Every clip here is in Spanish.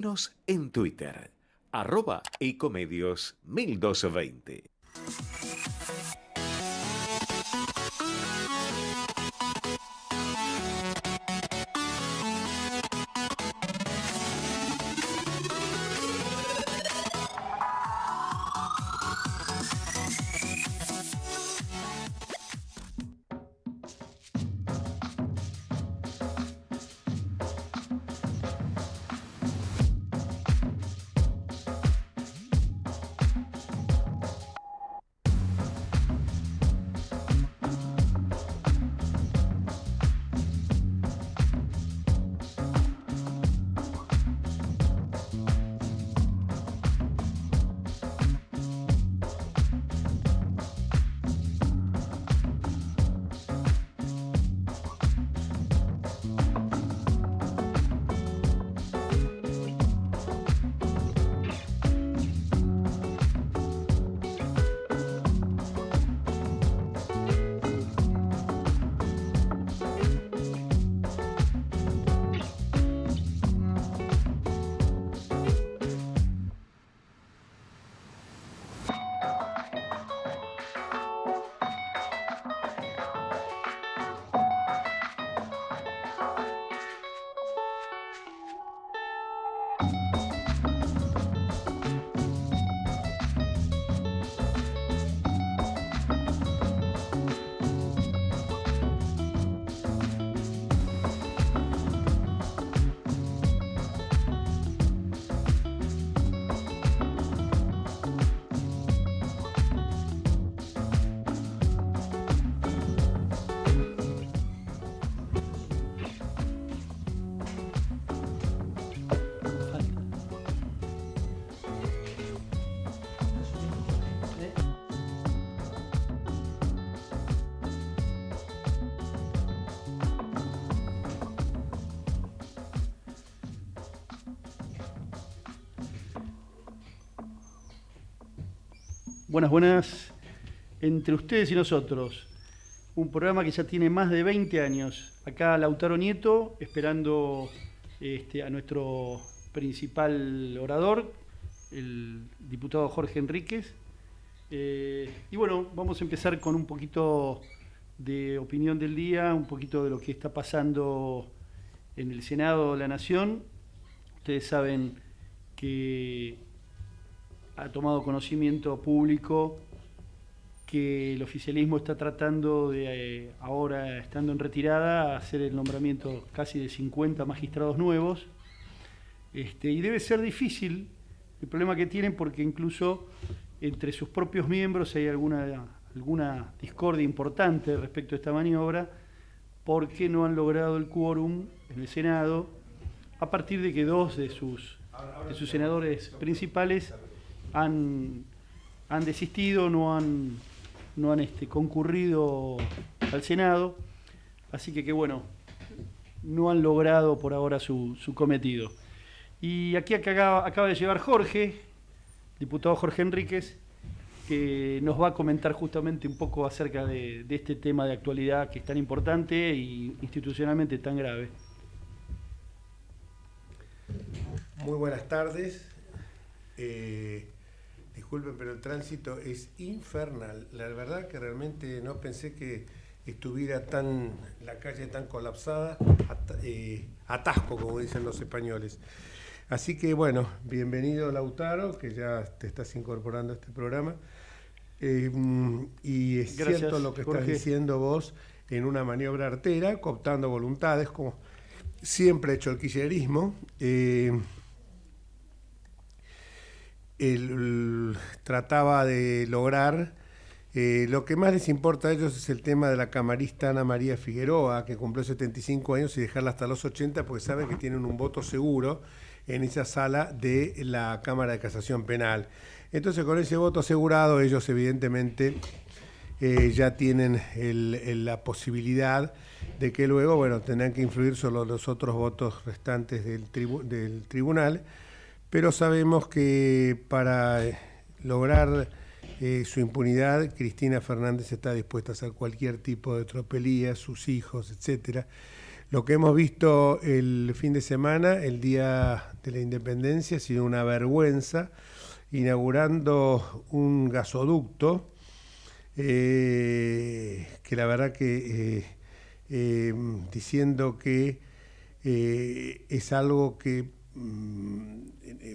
Nos en Twitter, @ecomedios 1220. Buenas, entre ustedes y nosotros, un programa que ya tiene más de 20 años. Acá Lautaro Nieto, esperando a nuestro principal orador, el diputado Jorge Enríquez. Y bueno, vamos a empezar con un poquito de opinión del día, un poquito de lo que está pasando en el Senado de la Nación. Ustedes saben que ha tomado conocimiento público que el oficialismo está tratando de, ahora estando en retirada, hacer el nombramiento casi de 50 magistrados nuevos. Y debe ser difícil el problema que tienen, porque incluso entre sus propios miembros hay alguna discordia importante respecto a esta maniobra, porque no han logrado el quórum en el Senado, a partir de que dos de sus senadores principales han desistido, no han concurrido al Senado, así que bueno, no han logrado por ahora su cometido. Y aquí acaba de llegar Jorge, diputado Jorge Enríquez, que nos va a comentar justamente un poco acerca de este tema de actualidad que es tan importante y institucionalmente tan grave. Muy buenas tardes. Disculpen, pero el tránsito es infernal. La verdad que realmente no pensé que estuviera la calle tan colapsada, atasco, como dicen los españoles. Así que bueno, bienvenido Lautaro, que ya te estás incorporando a este programa. Y es Gracias, cierto lo que Jorge. estás diciendo vos, en una maniobra artera, cooptando voluntades, como siempre ha hecho el kirchnerismo. Él trataba de lograr, lo que más les importa a ellos es el tema de la camarista Ana María Figueroa, que cumplió 75 años, y dejarla hasta los 80, porque saben que tienen un voto seguro en esa sala de la Cámara de Casación Penal. Entonces, con ese voto asegurado, ellos evidentemente ya tienen la posibilidad de que luego, bueno, tendrán que influir sobre los otros votos restantes del tribunal, pero sabemos que para lograr su impunidad, Cristina Fernández está dispuesta a hacer cualquier tipo de tropelía, sus hijos, etcétera. Lo que hemos visto el fin de semana, el Día de la Independencia, ha sido una vergüenza, inaugurando un gasoducto que la verdad que diciendo que es algo que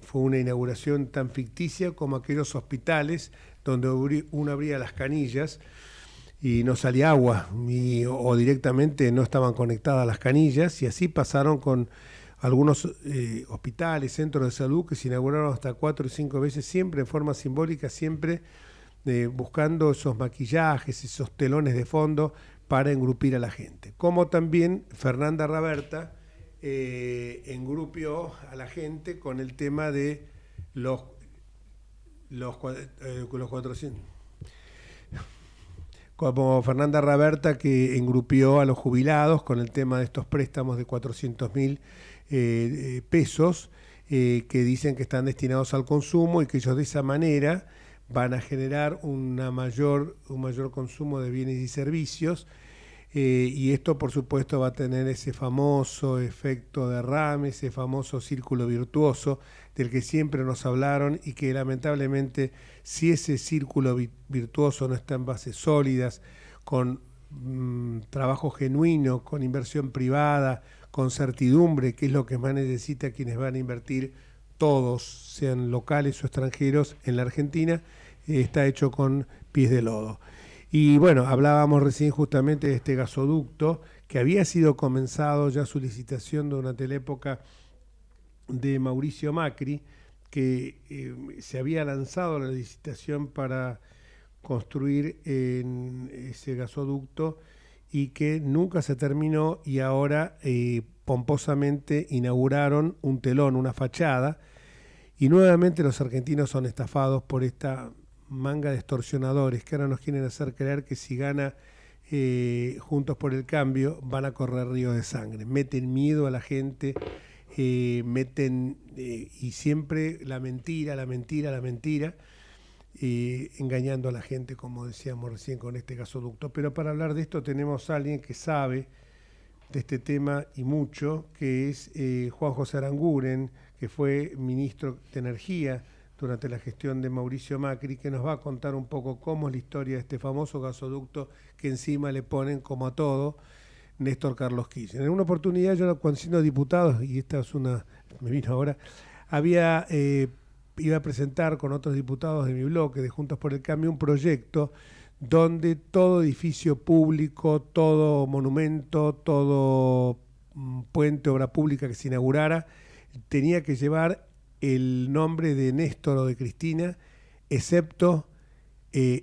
fue una inauguración tan ficticia como aquellos hospitales donde uno abría las canillas y no salía agua o directamente no estaban conectadas las canillas, y así pasaron con algunos hospitales, centros de salud que se inauguraron hasta 4 o 5 veces, siempre en forma simbólica, siempre buscando esos maquillajes, esos telones de fondo para engrupir a la gente. Como también Fernanda Raberta engrupió a la gente con el tema de los 400. Como Fernanda Raberta, que engrupió a los jubilados con el tema de estos préstamos de 400.000 pesos que dicen que están destinados al consumo y que ellos de esa manera van a generar un mayor consumo de bienes y servicios, y esto por supuesto va a tener ese famoso efecto derrame, ese famoso círculo virtuoso del que siempre nos hablaron, y que lamentablemente, si ese círculo virtuoso no está en bases sólidas, con trabajo genuino, con inversión privada, con certidumbre, que es lo que más necesita quienes van a invertir, todos, sean locales o extranjeros, en la Argentina, está hecho con pies de lodo. Y bueno, hablábamos recién justamente de este gasoducto, que había sido comenzado ya su licitación durante la época de Mauricio Macri, que se había lanzado la licitación para construir en ese gasoducto y que nunca se terminó, y ahora pomposamente inauguraron un telón, una fachada, y nuevamente los argentinos son estafados por esta manga de extorsionadores que ahora nos quieren hacer creer que si gana Juntos por el Cambio van a correr río de sangre. Meten miedo a la gente, y siempre la mentira, engañando a la gente, como decíamos recién con este gasoducto. Pero para hablar de esto tenemos a alguien que sabe de este tema y mucho, que es Juan José Aranguren, que fue ministro de Energía durante la gestión de Mauricio Macri, que nos va a contar un poco cómo es la historia de este famoso gasoducto que encima le ponen, como a todo, Néstor Carlos Kirchner. En una oportunidad, yo cuando siendo diputado, y esta es me vino ahora, iba a presentar con otros diputados de mi bloque, de Juntos por el Cambio, un proyecto donde todo edificio público, todo monumento, todo puente, obra pública que se inaugurara, tenía que llevar el nombre de Néstor o de Cristina, excepto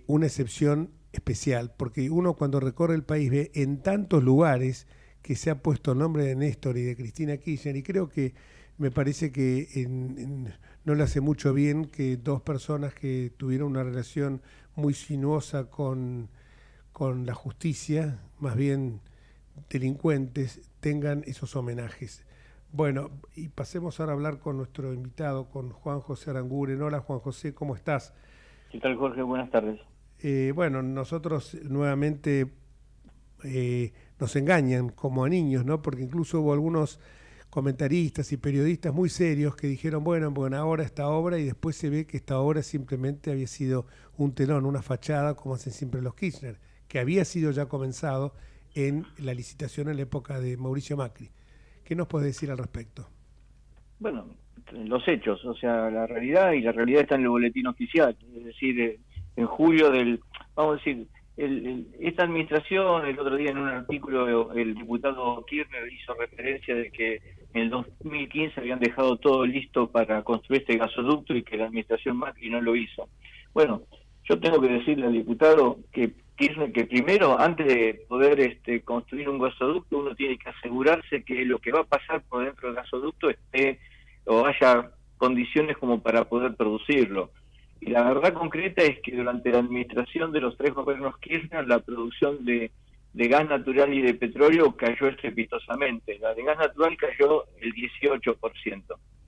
una excepción especial, porque uno cuando recorre el país ve en tantos lugares que se ha puesto el nombre de Néstor y de Cristina Kirchner, y creo que me parece que no le hace mucho bien que dos personas que tuvieron una relación muy sinuosa con la justicia, más bien delincuentes, tengan esos homenajes. Bueno, y pasemos ahora a hablar con nuestro invitado, con Juan José Aranguren. Hola Juan José, ¿cómo estás? ¿Qué tal, Jorge? Buenas tardes. Bueno, nosotros nuevamente nos engañan como a niños, ¿no? Porque incluso hubo algunos comentaristas y periodistas muy serios que dijeron, bueno, ahora esta obra, y después se ve que esta obra simplemente había sido un telón, una fachada, como hacen siempre los Kirchner, que había sido ya comenzado en la licitación en la época de Mauricio Macri. ¿Qué nos puedes decir al respecto? Bueno, los hechos, o sea, la realidad está en el boletín oficial, es decir, en julio vamos a decir, esta administración, el otro día en un artículo el diputado Kirchner hizo referencia de que en el 2015 habían dejado todo listo para construir este gasoducto y que la administración Macri no lo hizo. Bueno, yo tengo que decirle al diputado que Kirchner, que primero, antes de poder construir un gasoducto, uno tiene que asegurarse que lo que va a pasar por dentro del gasoducto esté o haya condiciones como para poder producirlo. Y la verdad concreta es que durante la administración de los 3 gobiernos Kirchner, la producción de gas natural y de petróleo cayó estrepitosamente. La de gas natural cayó el 18%.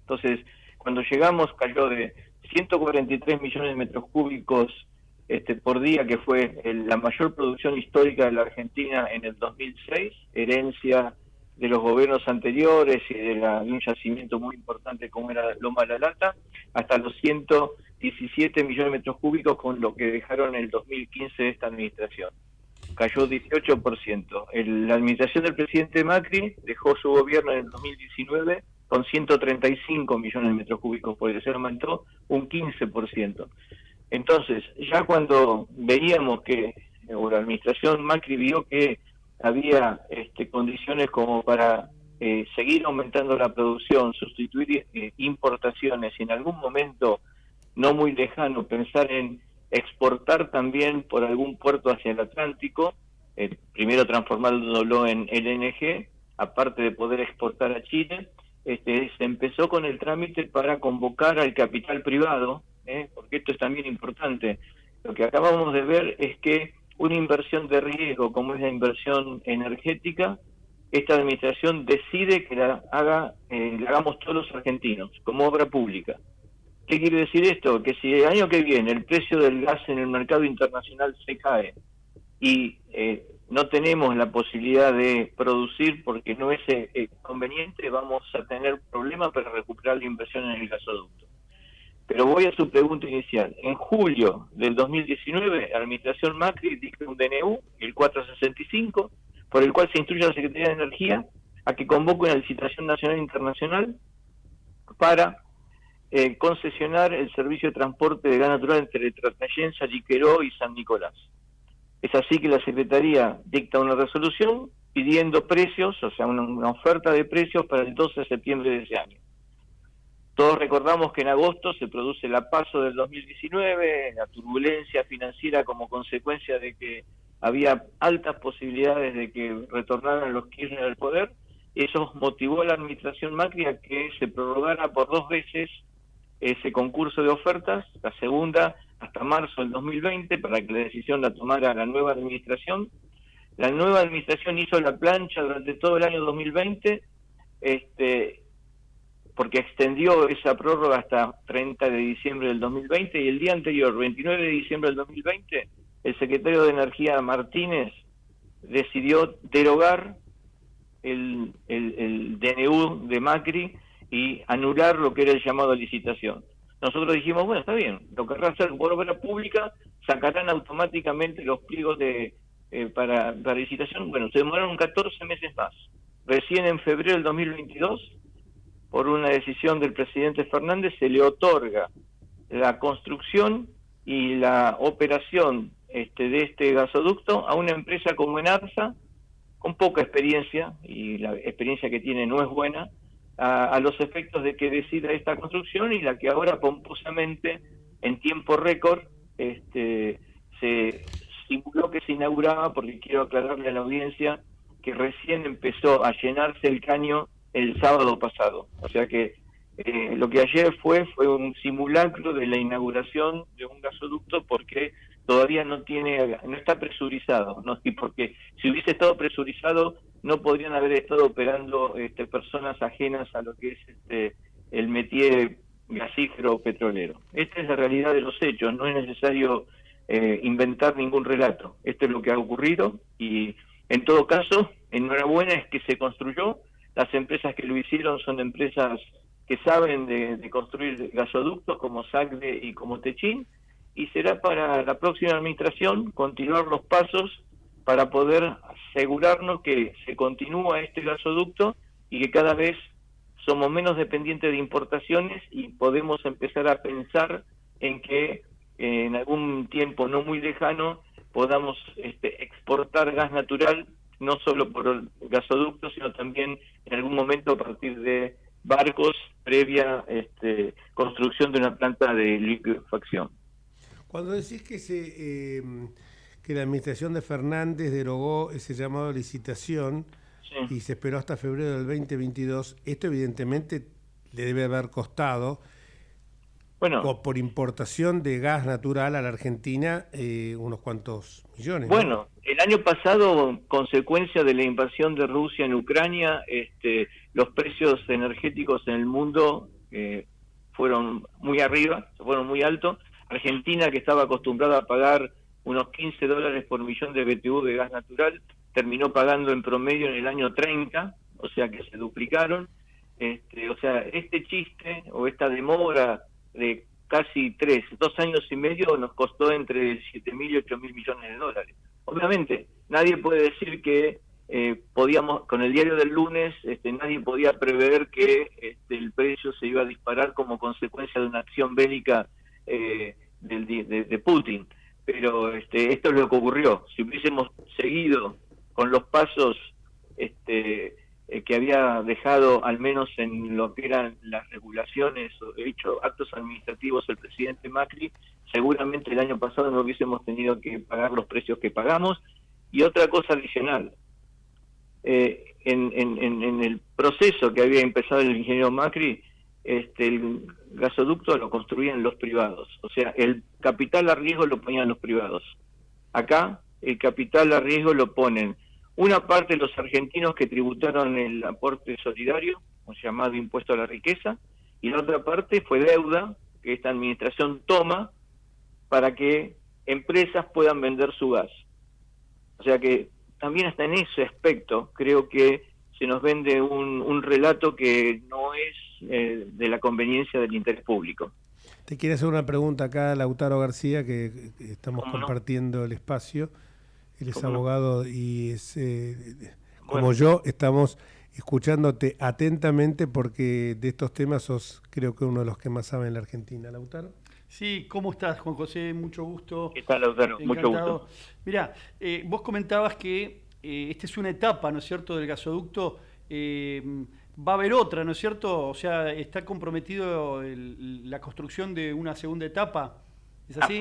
Entonces, cuando llegamos, cayó de 143 millones de metros cúbicos por día, que fue la mayor producción histórica de la Argentina en el 2006, herencia de los gobiernos anteriores y de un yacimiento muy importante como era Loma de la Lata, hasta los 117 millones de metros cúbicos con lo que dejaron en el 2015 de esta administración. Cayó 18%. La administración del presidente Macri dejó su gobierno en el 2019 con 135 millones de metros cúbicos, porque se aumentó un 15%. Entonces, ya cuando veíamos que, o la administración Macri vio que había condiciones como para seguir aumentando la producción, sustituir importaciones y en algún momento no muy lejano pensar en exportar también por algún puerto hacia el Atlántico, primero transformándolo en LNG, aparte de poder exportar a Chile, se empezó con el trámite para convocar al capital privado, porque esto es también importante. Lo que acabamos de ver es que una inversión de riesgo como es la inversión energética, esta administración decide que la hagamos todos los argentinos, como obra pública. ¿Qué quiere decir esto? Que si el año que viene el precio del gas en el mercado internacional se cae y no tenemos la posibilidad de producir porque no es conveniente, vamos a tener problemas para recuperar la inversión en el gasoducto. Pero voy a su pregunta inicial. En julio del 2019, la administración Macri dicta un DNU, el 465, por el cual se instruye a la Secretaría de Energía a que convoque una licitación nacional e internacional para concesionar el servicio de transporte de gas natural entre Tratayén, Salliqueró y San Nicolás. Es así que la Secretaría dicta una resolución pidiendo precios, o sea, una oferta de precios para el 12 de septiembre de ese año. Todos recordamos que en agosto se produce la PASO del 2019, la turbulencia financiera como consecuencia de que había altas posibilidades de que retornaran los Kirchner al poder. Eso motivó a la administración Macri a que se prorrogara por 2 veces ese concurso de ofertas, la segunda hasta marzo del 2020, para que la decisión la tomara la nueva administración. La nueva administración hizo la plancha durante todo el año 2020, porque extendió esa prórroga hasta 30 de diciembre del 2020, y el día anterior, 29 de diciembre del 2020, el secretario de Energía Martínez decidió derogar el DNU de Macri y anular lo que era el llamado a licitación. Nosotros dijimos, bueno, está bien, lo querrá hacer por obra pública, sacarán automáticamente los pliegos para licitación. Bueno, se demoraron 14 meses más. Recién en febrero del 2022, por una decisión del presidente Fernández, se le otorga la construcción y la operación de este gasoducto a una empresa como Enarsa, con poca experiencia, y la experiencia que tiene no es buena, a los efectos de que decida esta construcción, y la que ahora pomposamente, en tiempo récord, se simuló que se inauguraba, porque quiero aclararle a la audiencia que recién empezó a llenarse el caño el sábado pasado. O sea que lo que ayer fue un simulacro de la inauguración de un gasoducto, porque todavía no está presurizado, ¿no? Y porque si hubiese estado presurizado no podrían haber estado operando personas ajenas a lo que es el métier gasífero petrolero. Esta es la realidad de los hechos, no es necesario inventar ningún relato. Esto es lo que ha ocurrido, y en todo caso, enhorabuena, es que se construyó. Las empresas que lo hicieron son empresas que saben de construir gasoductos, como SACDE y como Techín, y será para la próxima administración continuar los pasos para poder asegurarnos que se continúa este gasoducto y que cada vez somos menos dependientes de importaciones y podemos empezar a pensar en que en algún tiempo no muy lejano podamos exportar gas natural, no solo por gasoductos, sino también en algún momento a partir de barcos previa construcción de una planta de liquefacción. Cuando decís que la administración de Fernández derogó ese llamado a licitación, sí, y se esperó hasta febrero del 2022, esto evidentemente le debe haber costado, por importación de gas natural a la Argentina, unos cuantos millones. Bueno, ¿no? El año pasado, consecuencia de la invasión de Rusia en Ucrania, los precios energéticos en el mundo fueron muy arriba, fueron muy altos. Argentina, que estaba acostumbrada a pagar unos $15 por millón de BTU de gas natural, terminó pagando en promedio en el año 30, o sea que se duplicaron. O sea, este chiste o esta demora de casi 2 años y medio nos costó entre 7.000 y 8.000 millones de dólares. Obviamente, nadie puede decir que podíamos, con el diario del lunes, nadie podía prever que el precio se iba a disparar como consecuencia de una acción bélica de Putin. Pero esto es lo que ocurrió. Si hubiésemos seguido con los pasos que había dejado, al menos en lo que eran las regulaciones o hecho actos administrativos el presidente Macri, seguramente el año pasado no hubiésemos tenido que pagar los precios que pagamos. Y otra cosa adicional, en el proceso que había empezado el ingeniero Macri, el gasoducto lo construían los privados, o sea, el capital a riesgo lo ponían los privados. Acá el capital a riesgo lo ponen una parte de los argentinos que tributaron el aporte solidario, un llamado impuesto a la riqueza, y la otra parte fue deuda que esta administración toma para que empresas puedan vender su gas. O sea que también hasta en ese aspecto creo que se nos vende un relato que no es de la conveniencia del interés público. Te quiero hacer una pregunta acá, Lautaro García, que estamos compartiendo el espacio. Él es abogado y es, como yo, estamos escuchándote atentamente porque de estos temas sos, creo que uno de los que más sabe en la Argentina. ¿Lautaro? Sí, ¿cómo estás, Juan José? Mucho gusto. ¿Qué tal, Lautaro? Encantado. Mucho gusto. Mirá, vos comentabas que esta es una etapa, ¿no es cierto?, del gasoducto. Va a haber otra, ¿no es cierto? O sea, está comprometido la construcción de una segunda etapa. ¿Es así?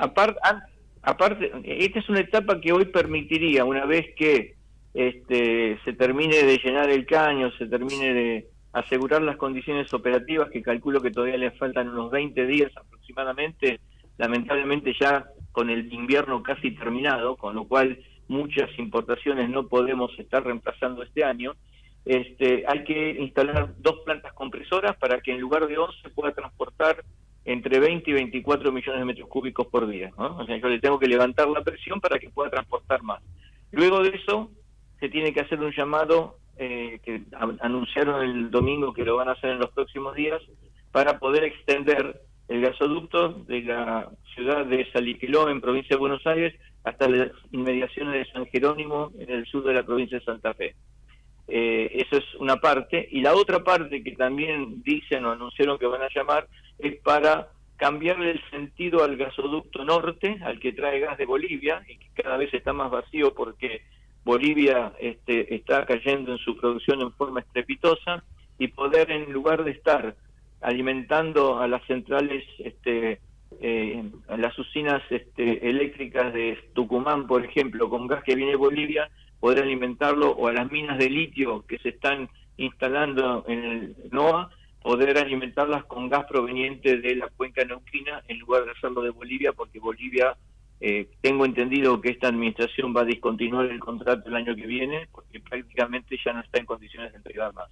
Aparte, esta es una etapa que hoy permitiría, una vez que se termine de llenar el caño, se termine de asegurar las condiciones operativas, que calculo que todavía le faltan unos 20 días aproximadamente, lamentablemente ya con el invierno casi terminado, con lo cual muchas importaciones no podemos estar reemplazando este año. Hay que instalar 2 plantas compresoras para que en lugar de 11 pueda transportar entre 20 y 24 millones de metros cúbicos por día, ¿no? O sea, yo le tengo que levantar la presión para que pueda transportar más. Luego de eso, se tiene que hacer un llamado que anunciaron el domingo que lo van a hacer en los próximos días para poder extender el gasoducto de la ciudad de Salliqueló, en provincia de Buenos Aires, hasta las inmediaciones de San Jerónimo, en el sur de la provincia de Santa Fe. Eso es una parte, y la otra parte que también dicen o anunciaron que van a llamar es para cambiarle el sentido al gasoducto norte, al que trae gas de Bolivia, y que cada vez está más vacío porque Bolivia está cayendo en su producción en forma estrepitosa, y poder, en lugar de estar alimentando a las centrales, a las usinas eléctricas de Tucumán, por ejemplo, con gas que viene de Bolivia, poder alimentarlo, o a las minas de litio que se están instalando en el NOA, poder alimentarlas con gas proveniente de la cuenca neuquina en lugar de hacerlo de Bolivia, porque Bolivia, tengo entendido que esta administración va a discontinuar el contrato el año que viene, porque prácticamente ya no está en condiciones de entregar más.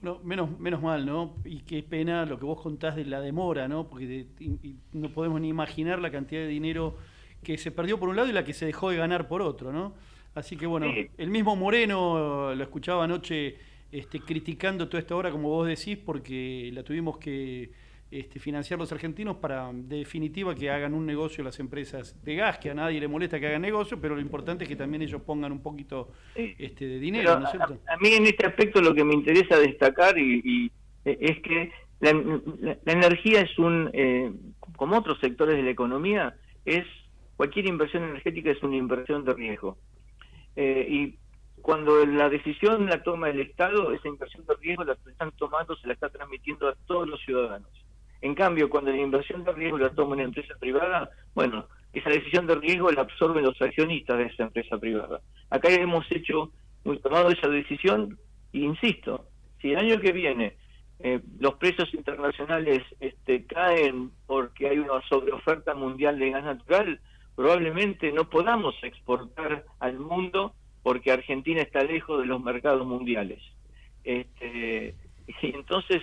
No, menos mal, ¿no? Y qué pena lo que vos contás de la demora, ¿no? Porque no podemos ni imaginar la cantidad de dinero que se perdió por un lado y la que se dejó de ganar por otro, ¿no? Así que bueno, Sí. el mismo Moreno lo escuchaba anoche criticando toda esta obra, como vos decís, porque la tuvimos que financiar los argentinos para, de definitiva, que hagan un negocio las empresas de gas, que a nadie le molesta que hagan negocio, pero lo importante es que también ellos pongan un poquito de dinero, Pero ¿no es cierto? a mí en este aspecto lo que me interesa destacar es que la energía es como otros sectores de la economía, cualquier inversión energética es una inversión de riesgo. Y cuando la decisión la toma el Estado, esa inversión de riesgo la están tomando, se la está transmitiendo a todos los ciudadanos. En cambio, cuando la inversión de riesgo la toma una empresa privada, bueno, esa decisión de riesgo la absorben los accionistas de esa empresa privada. Acá hemos tomado esa decisión, e insisto, si el año que viene los precios internacionales caen porque hay una sobreoferta mundial de gas natural, probablemente no podamos exportar al mundo porque Argentina está lejos de los mercados mundiales. Y entonces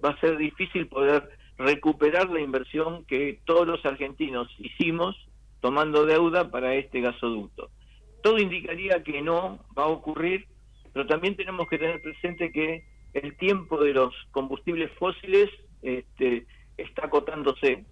va a ser difícil poder recuperar la inversión que todos los argentinos hicimos tomando deuda para este gasoducto. Todo indicaría que no va a ocurrir, pero también tenemos que tener presente que el tiempo de los combustibles fósiles está acotándose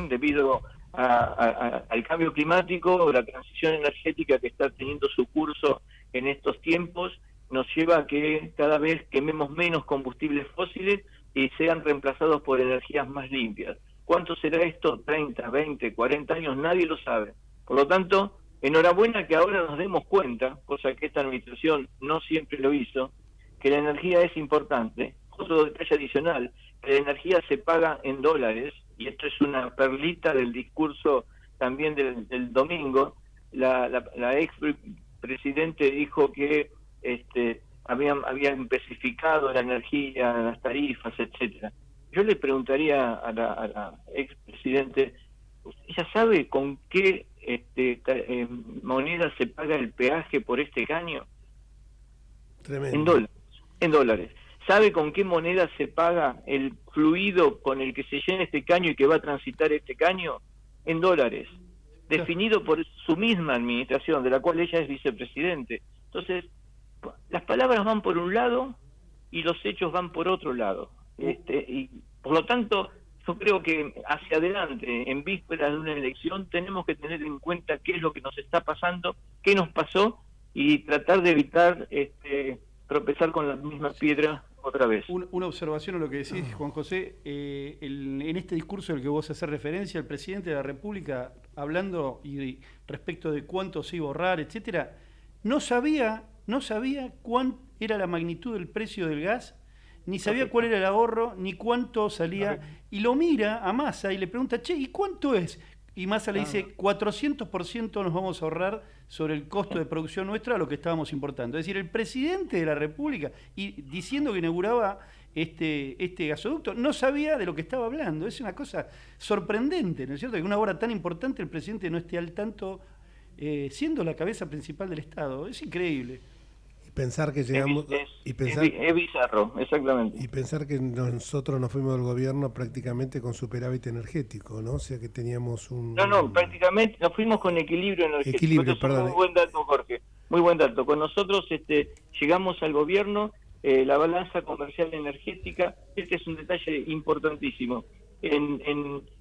debido al cambio climático. La transición energética que está teniendo su curso en estos tiempos nos lleva a que cada vez quememos menos combustibles fósiles y sean reemplazados por energías más limpias. ¿Cuánto será esto? 30, 20, 40 años, nadie lo sabe. Por lo tanto, enhorabuena que ahora nos demos cuenta, cosa que esta administración no siempre lo hizo, que la energía es importante. Otro detalle adicional, la energía se paga en dólares, y esto es una perlita del discurso también del domingo. La ex presidente dijo que habían especificado la energía, las tarifas, etcétera. Yo le preguntaría a la ex presidente, ¿ella sabe con qué moneda se paga el peaje por este caño? Tremendo. En dólares. ¿Sabe con qué moneda se paga el fluido con el que se llena este caño y que va a transitar este caño? En dólares. Definido por su misma administración, de la cual ella es vicepresidente. Entonces, las palabras van por un lado y los hechos van por otro lado. Y por lo tanto, yo creo que hacia adelante, en vísperas de una elección, tenemos que tener en cuenta qué es lo que nos está pasando, qué nos pasó, y tratar de evitar tropezar con la misma piedra otra vez. Una observación a lo que decís, Juan José. En este discurso al que vos haces referencia, el presidente de la República, hablando y respecto de cuánto se iba a ahorrar, etcétera, no sabía cuán era la magnitud del precio del gas, ni sabía cuál era el ahorro, ni cuánto salía, y lo mira a Massa y le pregunta, che, ¿y cuánto es? Y Massa le dice, 400% nos vamos a ahorrar sobre el costo de producción nuestra a lo que estábamos importando. Es decir, el presidente de la República, y diciendo que inauguraba este gasoducto, no sabía de lo que estaba hablando. Es una cosa sorprendente, ¿no es cierto? Que una hora tan importante el presidente no esté al tanto, siendo la cabeza principal del Estado. Es increíble. Pensar que llegamos es bizarro, exactamente. Y pensar que nosotros nos fuimos del gobierno prácticamente con superávit energético, ¿no? O sea que teníamos prácticamente nos fuimos con equilibrio energético. Perdón. Muy buen dato, Jorge. Muy buen dato. Con nosotros llegamos al gobierno, la balanza comercial energética, este es un detalle importantísimo. En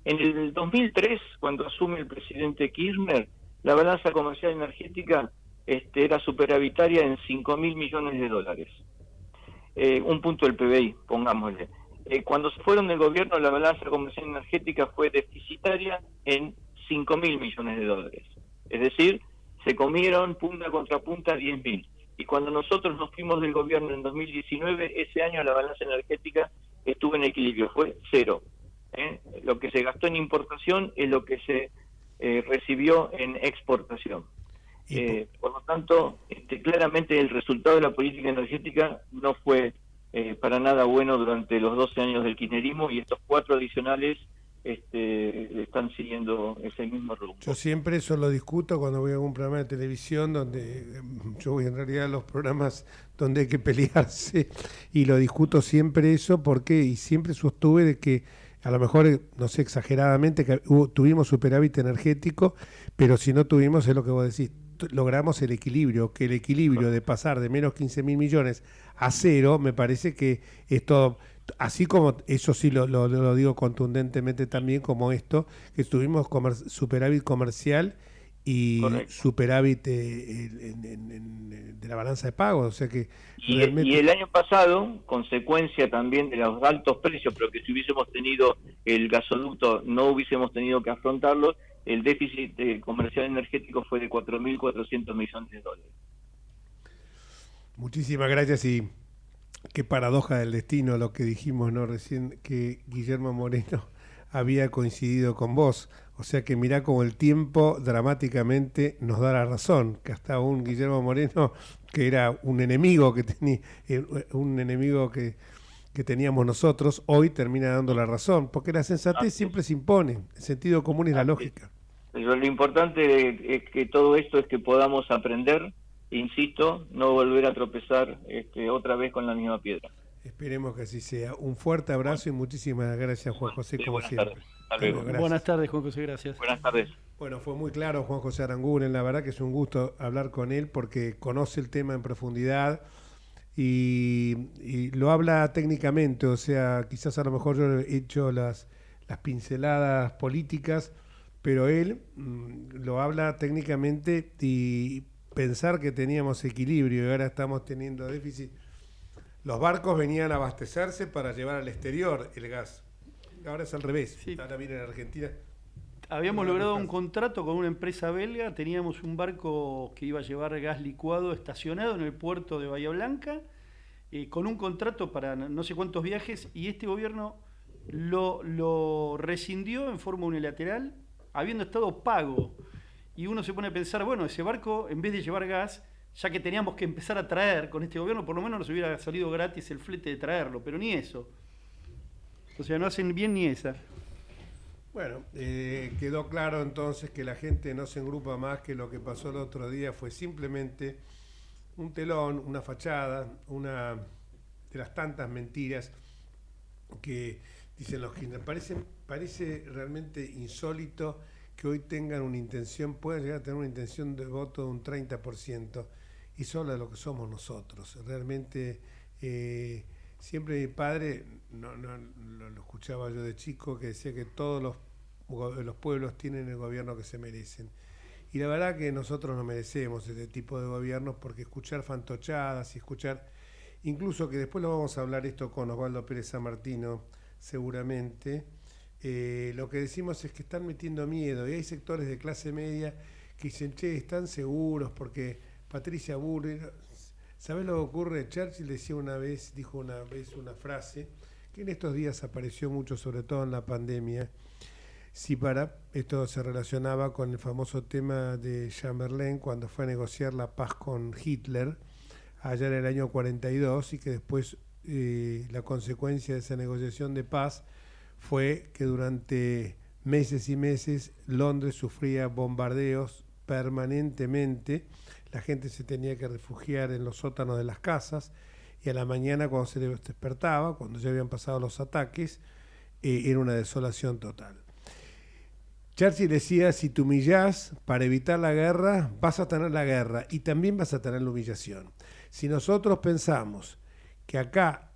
el 2003, cuando asume el presidente Kirchner, la balanza comercial energética era superavitaria en 5.000 millones de dólares. Un punto del PBI, pongámosle. Cuando se fueron del gobierno, la balanza comercial energética fue deficitaria en 5.000 millones de dólares. Es decir, se comieron punta contra punta 10.000. Y cuando nosotros nos fuimos del gobierno en 2019, ese año la balanza energética estuvo en equilibrio, fue cero. Lo que se gastó en importación es lo que se recibió en exportación. Por lo tanto, claramente el resultado de la política energética no fue para nada bueno durante los 12 años del kirchnerismo, y estos 4 adicionales están siguiendo ese mismo rumbo. Yo siempre eso lo discuto cuando voy a algún programa de televisión, donde yo voy en realidad a los programas donde hay que pelearse, y lo discuto siempre eso, porque y siempre sostuve de que a lo mejor, no sé, exageradamente, que tuvimos superávit energético, pero si no tuvimos, es lo que vos decís, logramos el equilibrio, que el equilibrio de pasar de menos 15.000 millones a cero, me parece que es todo, así como, eso sí lo digo contundentemente también, como esto, que tuvimos superávit comercial y correcto, superávit de la balanza de pagos, o sea que realmente... y el año pasado, consecuencia también de los altos precios, pero que si hubiésemos tenido el gasoducto no hubiésemos tenido que afrontarlo, el déficit comercial energético fue de 4.400 millones de dólares. Muchísimas gracias, y qué paradoja del destino lo que dijimos, ¿no? Recién, que Guillermo Moreno había coincidido con vos. O sea que mirá cómo el tiempo dramáticamente nos da la razón, que hasta un Guillermo Moreno, que era un enemigo que teníamos nosotros, hoy termina dando la razón, porque la sensatez siempre se impone, el sentido común y la lógica. Pero lo importante es que todo esto es que podamos aprender, insisto, no volver a tropezar otra vez con la misma piedra. Esperemos que así sea. Un fuerte abrazo y muchísimas gracias, Juan José, como siempre. Buenas tardes, Juan José, gracias. Buenas tardes. Bueno, fue muy claro Juan José Aranguren, la verdad que es un gusto hablar con él porque conoce el tema en profundidad, y lo habla técnicamente, o sea, quizás a lo mejor yo he hecho las pinceladas políticas, pero él lo habla técnicamente y pensar que teníamos equilibrio y ahora estamos teniendo déficit. Los barcos venían a abastecerse para llevar al exterior el gas. Ahora es al revés. Sí. Ahora viene en Argentina. Habíamos logrado un contrato con una empresa belga, teníamos un barco que iba a llevar gas licuado estacionado en el puerto de Bahía Blanca, con un contrato para no sé cuántos viajes, y este gobierno lo rescindió en forma unilateral, habiendo estado pago. Y uno se pone a pensar, bueno, ese barco, en vez de llevar gas, ya que teníamos que empezar a traer con este gobierno, por lo menos nos hubiera salido gratis el flete de traerlo, pero ni eso. O sea, no hacen bien ni esa. Bueno, quedó claro entonces que la gente no se engrupa más, que lo que pasó el otro día fue simplemente un telón, una fachada, una de las tantas mentiras que dicen los Kirchner. Parece realmente insólito que hoy tengan una intención, puedan llegar a tener una intención de voto de un 30%, y solo de lo que somos nosotros. Realmente, siempre mi padre, lo escuchaba yo de chico, que decía que todos los pueblos tienen el gobierno que se merecen. Y la verdad que nosotros no merecemos este tipo de gobiernos, porque escuchar fantochadas y escuchar, incluso que después lo vamos a hablar esto con Osvaldo Pérez San Martino, seguramente, lo que decimos es que están metiendo miedo, y hay sectores de clase media que dicen, che, están seguros, porque Patricia Bullrich, ¿sabés lo que ocurre? Churchill dijo una vez una frase, que en estos días apareció mucho, sobre todo en la pandemia. Esto se relacionaba con el famoso tema de Chamberlain cuando fue a negociar la paz con Hitler allá en el año 42, y que después la consecuencia de esa negociación de paz fue que durante meses y meses Londres sufría bombardeos permanentemente, la gente se tenía que refugiar en los sótanos de las casas, y a la mañana cuando se despertaba, cuando ya habían pasado los ataques, era una desolación total. Churchill decía, si te humillás para evitar la guerra, vas a tener la guerra y también vas a tener la humillación. Si nosotros pensamos que acá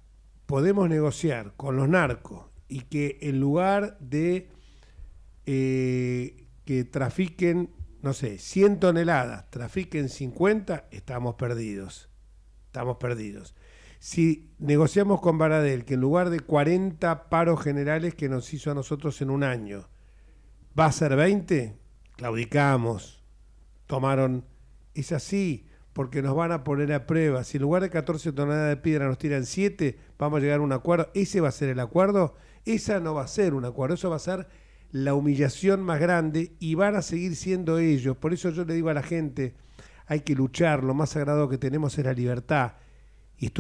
podemos negociar con los narcos y que en lugar de que trafiquen, no sé, 100 toneladas, trafiquen 50, estamos perdidos. Estamos perdidos. Si negociamos con Baradel que en lugar de 40 paros generales que nos hizo a nosotros en un año, ¿va a ser 20? Claudicamos. Es así, porque nos van a poner a prueba. Si en lugar de 14 toneladas de piedra nos tiran 7, vamos a llegar a un acuerdo. ¿Ese va a ser el acuerdo? Esa no va a ser un acuerdo, eso va a ser la humillación más grande, y van a seguir siendo ellos. Por eso yo le digo a la gente, hay que luchar, lo más sagrado que tenemos es la libertad. Y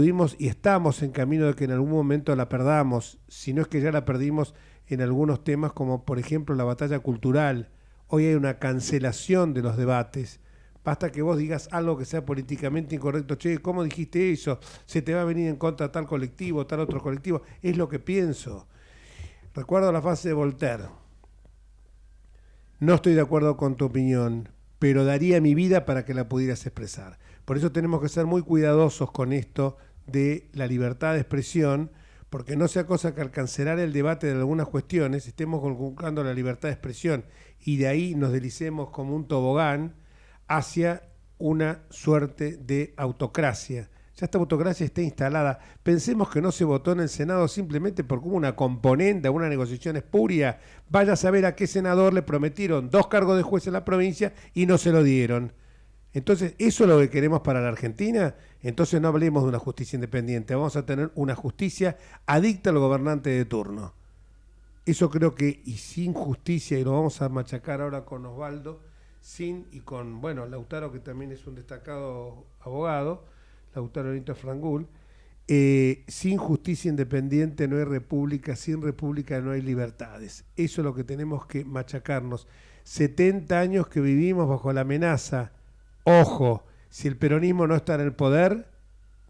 estamos en camino de que en algún momento la perdamos, si no es que ya la perdimos en algunos temas, como por ejemplo la batalla cultural. Hoy hay una cancelación de los debates. Basta que vos digas algo que sea políticamente incorrecto. Che, ¿cómo dijiste eso? Se te va a venir en contra tal colectivo, tal otro colectivo. Es lo que pienso. Recuerdo la frase de Voltaire. No estoy de acuerdo con tu opinión, pero daría mi vida para que la pudieras expresar. Por eso tenemos que ser muy cuidadosos con esto de la libertad de expresión, porque no sea cosa que al cancelar el debate de algunas cuestiones estemos conculcando la libertad de expresión y de ahí nos deslicemos como un tobogán hacia una suerte de autocracia. Ya esta autocracia está instalada. Pensemos que no se votó en el Senado simplemente porque hubo una componenda, una negociación espuria. Vaya a saber a qué senador le prometieron 2 cargos de juez en la provincia y no se lo dieron. Entonces, ¿eso es lo que queremos para la Argentina? Entonces no hablemos de una justicia independiente, vamos a tener una justicia adicta al gobernante de turno. Eso creo que, y sin justicia, y lo vamos a machacar ahora con Osvaldo, y con, bueno, Lautaro, que también es un destacado abogado, Lautaro Benito Frangul, sin justicia independiente no hay república, sin república no hay libertades. Eso es lo que tenemos que machacarnos. 70 años que vivimos bajo la amenaza. Ojo, si el peronismo no está en el poder,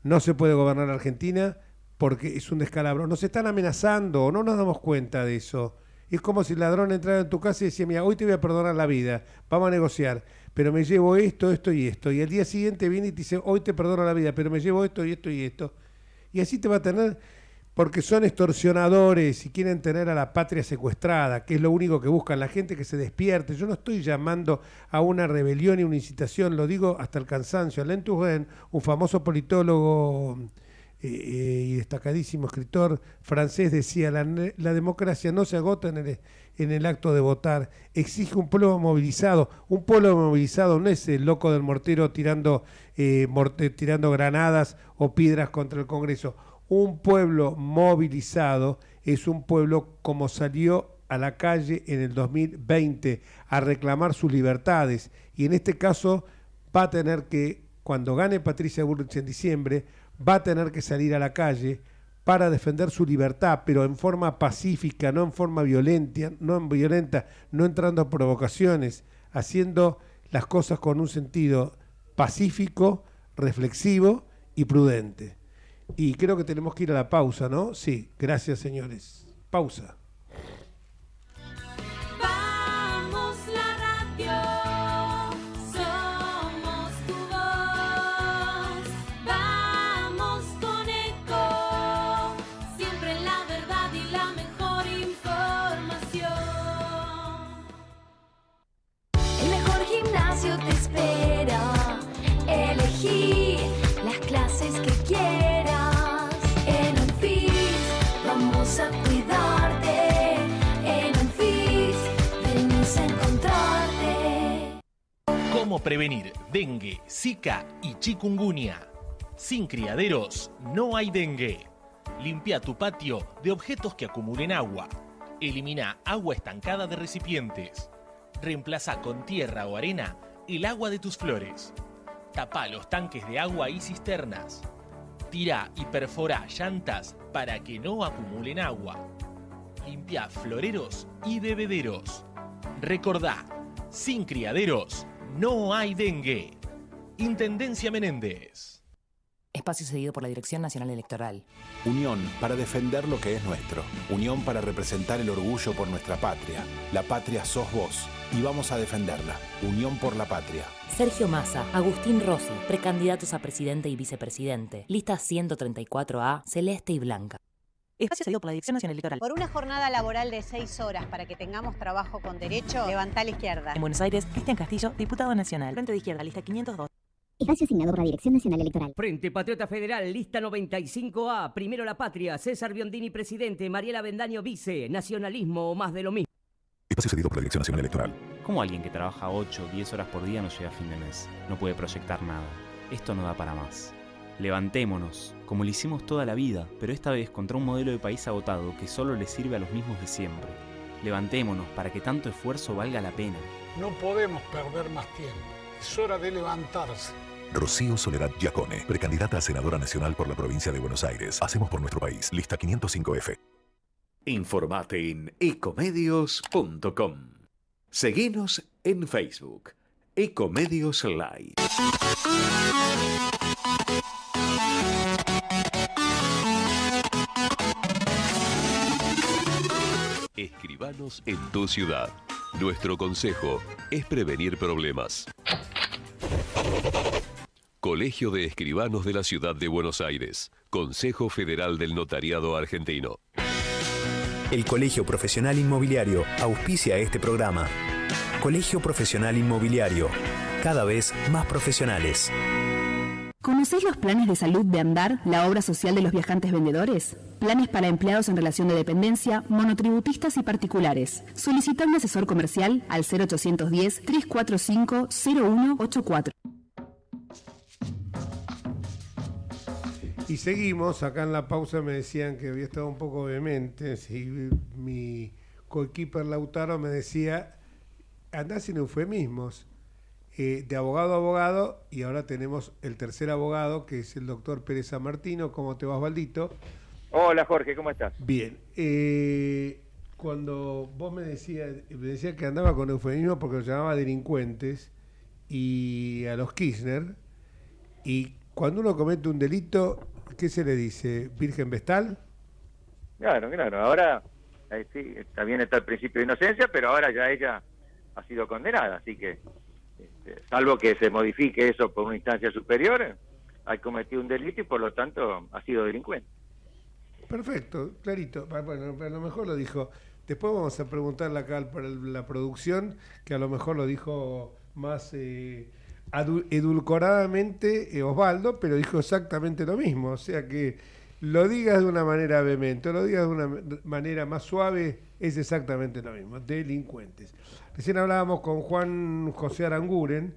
no se puede gobernar Argentina porque es un descalabro. Nos están amenazando, no nos damos cuenta de eso. Es como si el ladrón entrara en tu casa y decía, mira, hoy te voy a perdonar la vida, vamos a negociar, pero me llevo esto, esto y esto. Y al día siguiente viene y te dice, hoy te perdono la vida, pero me llevo esto y esto y esto. Y así te va a tener, porque son extorsionadores y quieren tener a la patria secuestrada, que es lo único que buscan, la gente que se despierte. Yo no estoy llamando a una rebelión y una incitación, lo digo hasta el cansancio. Alain Touraine, un famoso politólogo y destacadísimo escritor francés, decía, la democracia no se agota en el acto de votar, exige un pueblo movilizado. Un pueblo movilizado no es el loco del mortero tirando granadas o piedras contra el Congreso. Un pueblo movilizado es un pueblo como salió a la calle en el 2020 a reclamar sus libertades, y en este caso va a tener que, cuando gane Patricia Bullrich en diciembre, va a tener que salir a la calle para defender su libertad, pero en forma pacífica, no en forma violenta, no entrando a provocaciones, haciendo las cosas con un sentido pacífico, reflexivo y prudente. Y creo que tenemos que ir a la pausa, ¿no? Sí, gracias, señores. Pausa. Vamos la radio, somos tu voz. Vamos con Eco, siempre la verdad y la mejor información. El mejor gimnasio te espera. Elegí las clases que quieras. En Anfis vamos a cuidarte. En Anfis venimos a encontrarte. ¿Cómo prevenir dengue, zika y chikungunya? Sin criaderos no hay dengue. Limpia tu patio de objetos que acumulen agua. Elimina agua estancada de recipientes. Reemplaza con tierra o arena el agua de tus flores. Tapa los tanques de agua y cisternas. Tira y perfora llantas para que no acumulen agua. Limpia floreros y bebederos. Recordá, sin criaderos no hay dengue. Intendencia Menéndez. Espacio cedido por la Dirección Nacional Electoral. Unión para defender lo que es nuestro. Unión para representar el orgullo por nuestra patria. La patria sos vos y vamos a defenderla. Unión por la patria. Sergio Massa, Agustín Rossi, precandidatos a presidente y vicepresidente. Lista 134A, celeste y blanca. Espacio cedido por la Dirección Nacional Electoral. Por una jornada laboral de 6 horas para que tengamos trabajo con derecho, levantá a la izquierda. En Buenos Aires, Cristian Castillo, diputado nacional. Frente de Izquierda, lista 502. Espacio asignado por la Dirección Nacional Electoral. Frente Patriota Federal, lista 95A, Primero la Patria, César Biondini presidente, Mariela Bendaño vice, nacionalismo o más de lo mismo. Espacio cedido por la Dirección Nacional Electoral. ¿Cómo alguien que trabaja 8 o 10 horas por día no llega a fin de mes? No puede proyectar nada. Esto no da para más. Levantémonos, como lo hicimos toda la vida, pero esta vez contra un modelo de país agotado que solo le sirve a los mismos de siempre. Levantémonos para que tanto esfuerzo valga la pena. No podemos perder más tiempo. Es hora de levantarse. Rocío Soledad Giacone, precandidata a senadora nacional por la provincia de Buenos Aires. Hacemos por nuestro país. Lista 505F. Informate en ecomedios.com. Seguinos en Facebook. Ecomedios Live. Escribanos en tu ciudad. Nuestro consejo es prevenir problemas. Colegio de Escribanos de la Ciudad de Buenos Aires. Consejo Federal del Notariado Argentino. El Colegio Profesional Inmobiliario auspicia este programa. Colegio Profesional Inmobiliario, cada vez más profesionales. ¿Conocéis los planes de salud de Andar, la obra social de los viajantes vendedores? Planes para empleados en relación de dependencia, monotributistas y particulares. Solicita un asesor comercial al 0810-345-0184. Y seguimos, acá en la pausa me decían que había estado un poco vehemente, y mi coequiper Lautaro me decía, andá sin eufemismos, de abogado a abogado, y ahora tenemos el tercer abogado, que es el doctor Pérez Sammartino. ¿Cómo te va, Osvaldito? Hola, Jorge, ¿cómo estás? Bien. Cuando vos me decías que andaba con eufemismo porque los llamaba delincuentes y a los Kirchner, y cuando uno comete un delito, ¿qué se le dice? ¿Virgen Vestal? Claro. Ahora sí, también está el principio de inocencia, pero ahora ya ella ha sido condenada, así que, salvo que se modifique eso por una instancia superior, ha cometido un delito y por lo tanto ha sido delincuente. Perfecto, clarito. Bueno, a lo mejor lo dijo. Después vamos a preguntarle acá para la producción, que a lo mejor lo dijo más edulcoradamente Osvaldo, pero dijo exactamente lo mismo. O sea que lo digas de una manera vehemente, lo digas de una manera más suave, es exactamente lo mismo. Delincuentes. Recién hablábamos con Juan José Aranguren,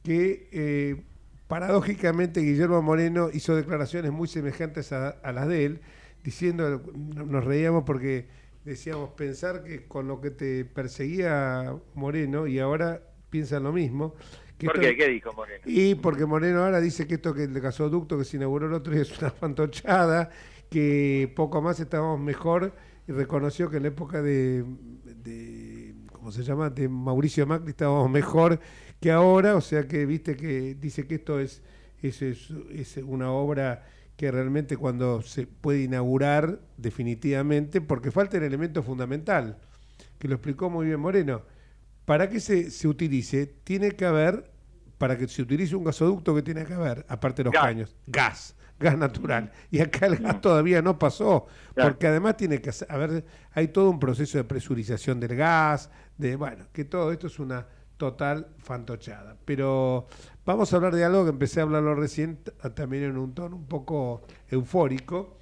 que paradójicamente Guillermo Moreno hizo declaraciones muy semejantes a las de él, diciendo, nos reíamos porque decíamos, pensar que con lo que te perseguía Moreno y ahora piensan lo mismo. ¿Por qué? ¿Qué dijo Moreno? Y porque Moreno ahora dice que esto que el gasoducto que se inauguró el otro día es una fantochada, que poco más estábamos mejor, y reconoció que en la época de ¿cómo se llama?, de Mauricio Macri estábamos mejor que ahora, o sea que viste que dice que esto es una obra que realmente cuando se puede inaugurar definitivamente, porque falta el elemento fundamental, que lo explicó muy bien Moreno. Para que se utilice, tiene que haber, para que se utilice un gasoducto, que tiene que haber, aparte de los caños, gas natural. Y acá el gas todavía no pasó, porque además tiene que haber, hay todo un proceso de presurización del gas, que todo esto es una total fantochada. Pero vamos a hablar de algo que empecé a hablarlo recién, también en un tono un poco eufórico,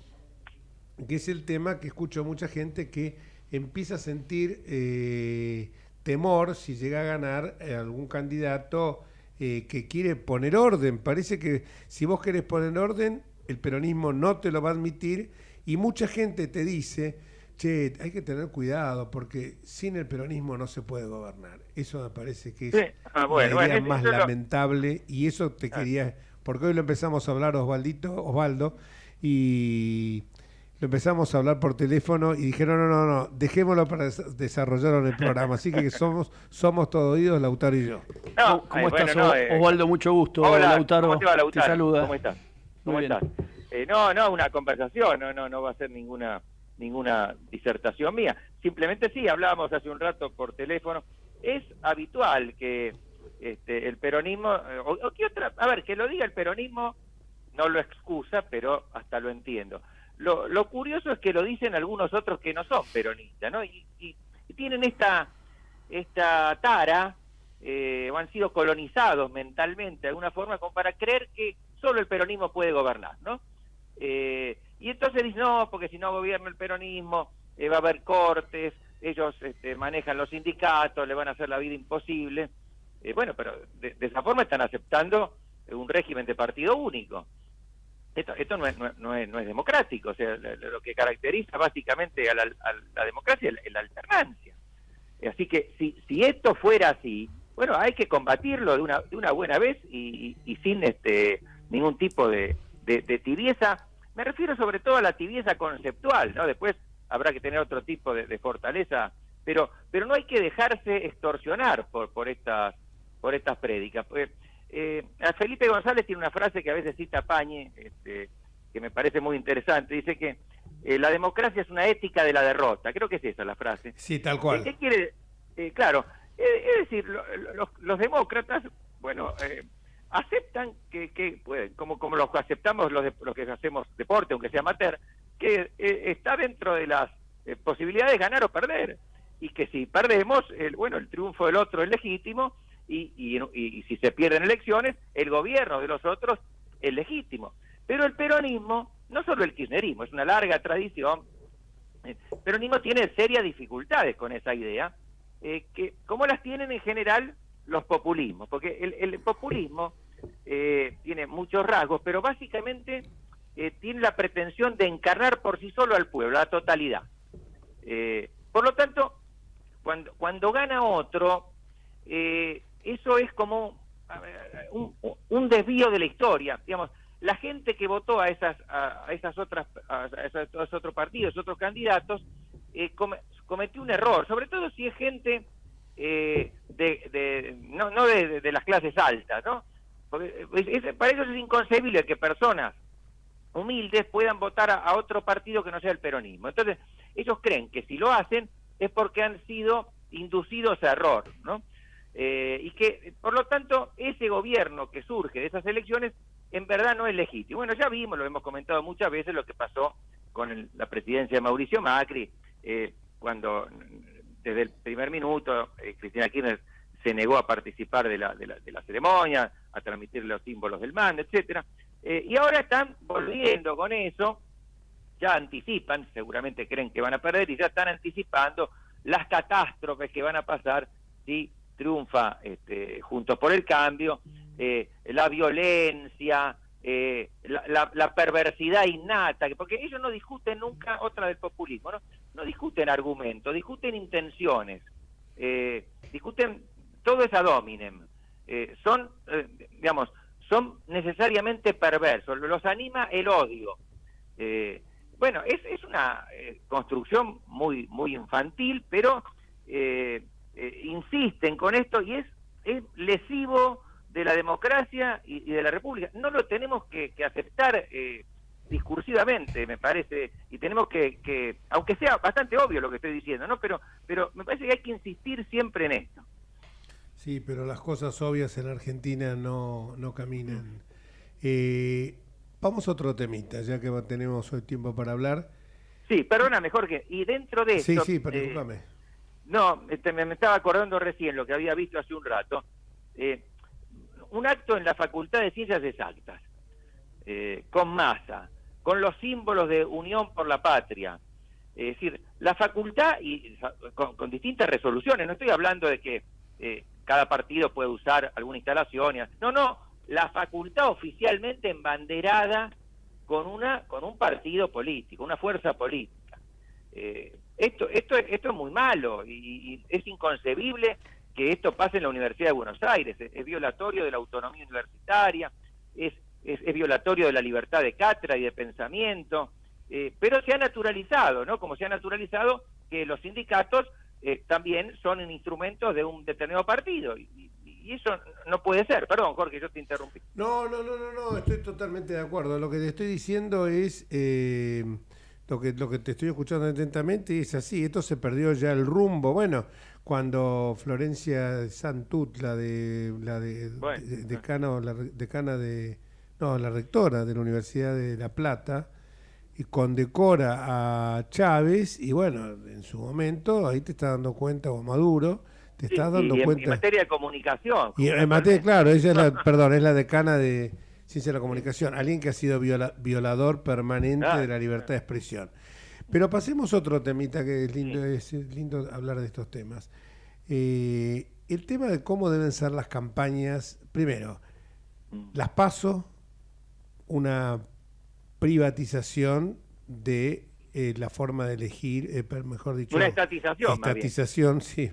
que es el tema que escucho mucha gente que empieza a sentir temor si llega a ganar algún candidato que quiere poner orden. Parece que si vos querés poner orden, el peronismo no te lo va a admitir, y mucha gente te dice, che, hay que tener cuidado porque sin el peronismo no se puede gobernar. Eso me parece que es la idea más lamentable, y eso te quería, porque hoy lo empezamos a hablar Osvaldo, y lo empezamos a hablar por teléfono y dijeron, no, dejémoslo para desarrollarlo en el programa. Así que somos todo oídos, Lautaro y yo. ¿Cómo estás, Osvaldo? Mucho gusto. Hola, Lautaro. ¿cómo te va, Lautaro? Te saluda. ¿Cómo estás? Una conversación, no va a ser ninguna disertación mía. Simplemente sí, hablábamos hace un rato por teléfono. Es habitual que el peronismo, que lo diga el peronismo no lo excusa, pero hasta lo entiendo. Lo curioso es que lo dicen algunos otros que no son peronistas, ¿no? Y tienen esta tara, o han sido colonizados mentalmente de alguna forma, como para creer que solo el peronismo puede gobernar, ¿no? Y entonces dicen, no, porque si no gobierna el peronismo, va a haber cortes, ellos manejan los sindicatos, le van a hacer la vida imposible. Pero de esa forma están aceptando un régimen de partido único. Esto no es democrático, o sea, lo que caracteriza básicamente a la democracia es la alternancia. Así que si esto fuera así, bueno, hay que combatirlo de una buena vez y sin ningún tipo de tibieza. Me refiero sobre todo a la tibieza conceptual, ¿no? Después habrá que tener otro tipo de fortaleza, pero no hay que dejarse extorsionar por estas prédicas. Felipe González tiene una frase que a veces cita Pañe, que me parece muy interesante. Dice que la democracia es una ética de la derrota. Creo que es esa la frase. Sí, tal cual. ¿Qué quiere? Claro, es decir, los demócratas, aceptan que como los que aceptamos los que hacemos deporte, aunque sea amateur, que está dentro de las posibilidades de ganar o perder, y que si perdemos, el triunfo del otro es legítimo, y si se pierden elecciones, el gobierno de los otros es legítimo. Pero el peronismo, no solo el kirchnerismo, es una larga tradición, el peronismo tiene serias dificultades con esa idea, que como las tienen en general los populismos, porque el populismo tiene muchos rasgos, pero básicamente tiene la pretensión de encarnar por sí solo al pueblo, a la totalidad. Por lo tanto, cuando gana otro, eso es como un desvío de la historia. Digamos, la gente que votó a esos otros partidos, otros candidatos, cometió un error, sobre todo si es gente no de las clases altas, ¿no? Porque para ellos es inconcebible que personas humildes puedan votar a otro partido que no sea el peronismo. Entonces, ellos creen que si lo hacen es porque han sido inducidos a error, ¿no? Y que, por lo tanto, ese gobierno que surge de esas elecciones en verdad no es legítimo. Bueno, ya vimos, lo hemos comentado muchas veces, lo que pasó con la presidencia de Mauricio Macri, cuando desde el primer minuto Cristina Kirchner se negó a participar de la ceremonia, a transmitir los símbolos del MAN, etcétera. Y ahora están volviendo con eso, ya anticipan, seguramente creen que van a perder, y ya están anticipando las catástrofes que van a pasar si triunfa Juntos por el Cambio, la violencia, la perversidad innata, porque ellos no discuten nunca, otra del populismo, no discuten argumentos, discuten intenciones, discuten, todo es ad hominem, son necesariamente perversos, los anima el odio. Bueno, es una construcción muy infantil, pero insisten con esto y es lesivo de la democracia y de la república. No lo tenemos que aceptar discursivamente, me parece, y tenemos que, aunque sea bastante obvio lo que estoy diciendo, ¿no? Pero me parece que hay que insistir siempre en esto. Sí, pero las cosas obvias en Argentina no caminan. Vamos a otro temita, ya que tenemos hoy tiempo para hablar. Sí, perdóname, Jorge, y dentro de esto... Sí, discúlpame. No, me estaba acordando recién lo que había visto hace un rato. Un acto en la Facultad de Ciencias Exactas, con Massa, con los símbolos de Unión por la Patria. Es decir, la facultad, y con distintas resoluciones, no estoy hablando de que cada partido puede usar alguna instalación. No, la facultad oficialmente embanderada con un partido político, una fuerza política. Esto es muy malo y es inconcebible que esto pase en la Universidad de Buenos Aires. Es violatorio de la autonomía universitaria, es violatorio de la libertad de cátedra y de pensamiento, pero se ha naturalizado, ¿no? Como se ha naturalizado que los sindicatos también son instrumentos de un determinado partido, y eso no puede ser. Perdón, Jorge, yo te interrumpí. No, estoy totalmente de acuerdo. Lo que te estoy diciendo es, lo que te estoy escuchando atentamente es así, esto se perdió ya el rumbo. Bueno, cuando Florencia Santut, la rectora de la Universidad de La Plata, y condecora a Chávez, y bueno, en su momento, ahí te estás dando cuenta, o Maduro, te estás dando cuenta. En materia de comunicación. Y en materia, claro, ella es la decana de Ciencia de la Comunicación, alguien que ha sido violador permanente de la libertad de expresión. Pero pasemos a otro temita, que es lindo hablar de estos temas. El tema de cómo deben ser las campañas, primero, las PASO, una privatización de la forma de elegir, mejor dicho... Una estatización. Estatización, sí,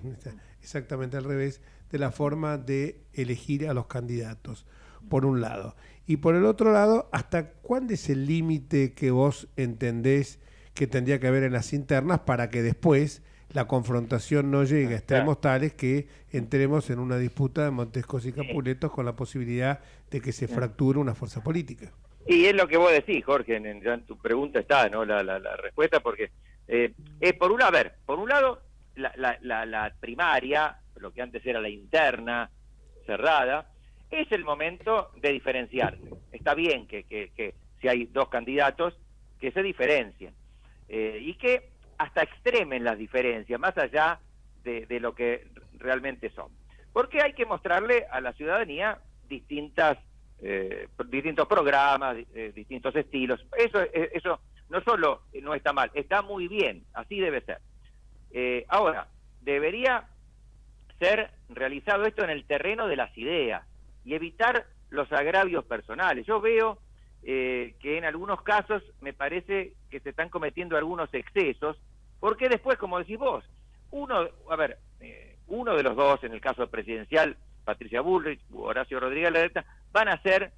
exactamente al revés, de la forma de elegir a los candidatos, por un lado. Y por el otro lado, ¿hasta cuándo es el límite que vos entendés que tendría que haber en las internas para que después la confrontación no llegue a extremos tales que entremos en una disputa de Montescos y Capuletos con la posibilidad de que se fracture una fuerza política? Y es lo que vos decís, Jorge, en tu pregunta está, ¿no? La respuesta, porque por un lado, la primaria, lo que antes era la interna, cerrada, es el momento de diferenciarse. Está bien que si hay dos candidatos, que se diferencien, y que hasta extremen las diferencias, más allá de lo que realmente son. Porque hay que mostrarle a la ciudadanía distintos programas, distintos estilos. Eso no solo no está mal, está muy bien, así debe ser. Ahora, debería ser realizado esto en el terreno de las ideas y evitar los agravios personales. Yo veo que en algunos casos me parece que se están cometiendo algunos excesos, porque después, como decís vos, uno de los dos, en el caso presidencial, Patricia Bullrich u Horacio Rodríguez Larreta, van a ser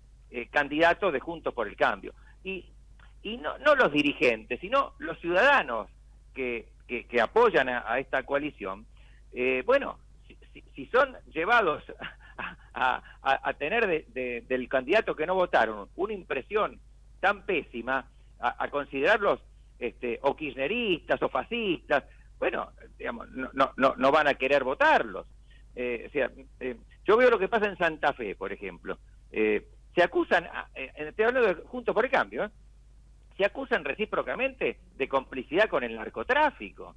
candidatos de Juntos por el Cambio. Y no los dirigentes, sino los ciudadanos que apoyan a esta coalición. Bueno, si son llevados a tener del candidato que no votaron una impresión tan pésima, a considerarlos o kirchneristas o fascistas, bueno, digamos, no van a querer votarlos. Yo veo lo que pasa en Santa Fe, por ejemplo. Se acusan, estoy hablando de Juntos por el Cambio, se acusan recíprocamente de complicidad con el narcotráfico.